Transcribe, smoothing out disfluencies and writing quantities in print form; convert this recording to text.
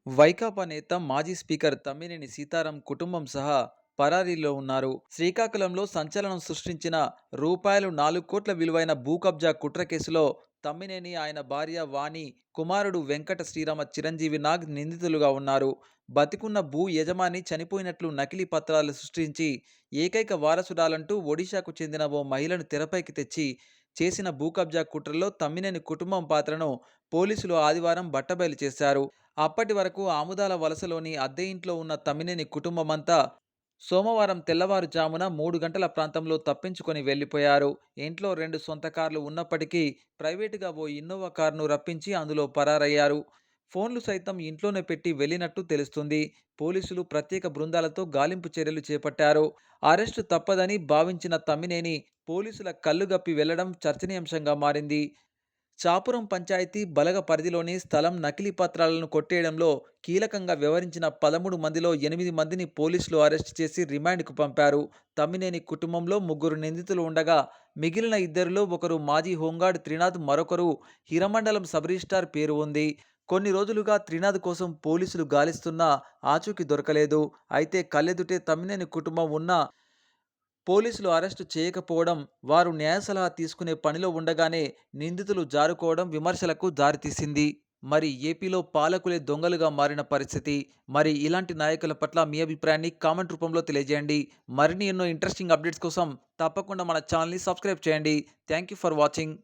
వైకాపా నేత మాజీ స్పీకర్ తమ్మినేని సీతారాం కుటుంబం సహా పరారీలో ఉన్నారు. శ్రీకాకుళంలో సంచలనం సృష్టించిన రూ. 4 కోట్ల విలువైన భూ కబ్జా కుట్ర కేసులో తమ్మినేని, ఆయన భార్య వాణి, కుమారుడు వెంకట శ్రీరామ చిరంజీవి నాగ్ నిందితులుగా ఉన్నారు. బతికున్న భూ యజమాని చనిపోయినట్లు నకిలీ పత్రాలు సృష్టించి ఏకైక వారసురాలంటూ ఒడిశాకు చెందిన ఓ మహిళను తెరపైకి తెచ్చి చేసిన భూ కబ్జా కుట్రలో తమ్మినేని కుటుంబం పాత్రను పోలీసులు ఆదివారం బట్టబయలు చేశారు. అప్పటి వరకు ఆముదాల వలసలోని అద్దె ఇంట్లో ఉన్న తమ్మినేని కుటుంబమంతా సోమవారం తెల్లవారుజామున 3 గంటల ప్రాంతంలో తప్పించుకొని వెళ్లిపోయారు. ఇంట్లో 2 సొంత కార్లు ఉన్నప్పటికీ ప్రైవేటుగా ఓ ఇన్నోవా కారును రప్పించి అందులో పరారయ్యారు. ఫోన్లు సైతం ఇంట్లోనే పెట్టి వెళ్లినట్టు తెలుస్తుంది. పోలీసులు ప్రత్యేక బృందాలతో గాలింపు చర్యలు చేపట్టారు. అరెస్టు తప్పదని భావించిన తమ్మినేని పోలీసుల కళ్లుగప్పి వెళ్లడం చర్చనీయాంశంగా మారింది. చాపురం పంచాయతీ బలగ పరిధిలోని స్థలం నకిలీ పత్రాలను కొట్టేయడంలో కీలకంగా వ్యవహరించిన 13 మందిలో 8 మందిని పోలీసులు అరెస్టు చేసి రిమాండ్కు పంపారు. తమ్మినేని కుటుంబంలో 3 నిందితులు ఉండగా మిగిలిన ఇద్దరిలో ఒకరు మాజీ హోంగార్డ్ త్రినాథ్, మరొకరు హిరమండలం సబ్ రిజిస్ట్రార్ పేరు ఉంది. కొన్ని రోజులుగా త్రినాథ్ కోసం పోలీసులు గాలిస్తున్నా ఆచూకీ దొరకలేదు. అయితే కళ్ళెదుటే తమ్మినేని కుటుంబం ఉన్నా పోలీసులు అరెస్టు చేయకపోవడం, వారు న్యాయ సలహా తీసుకునే పనిలో ఉండగానే నిందితులు జారుకోవడం విమర్శలకు దారితీసింది. మరి ఏపీలో పాలకులే దొంగలుగా మారిన పరిస్థితి. మరి ఇలాంటి నాయకుల పట్ల మీ అభిప్రాయాన్ని కామెంట్ రూపంలో తెలియజేయండి. మరిన్ని ఎన్నో ఇంట్రెస్టింగ్ అప్డేట్స్ కోసం తప్పకుండా మన ఛానల్ని సబ్స్క్రైబ్ చేయండి. Thank you for watching.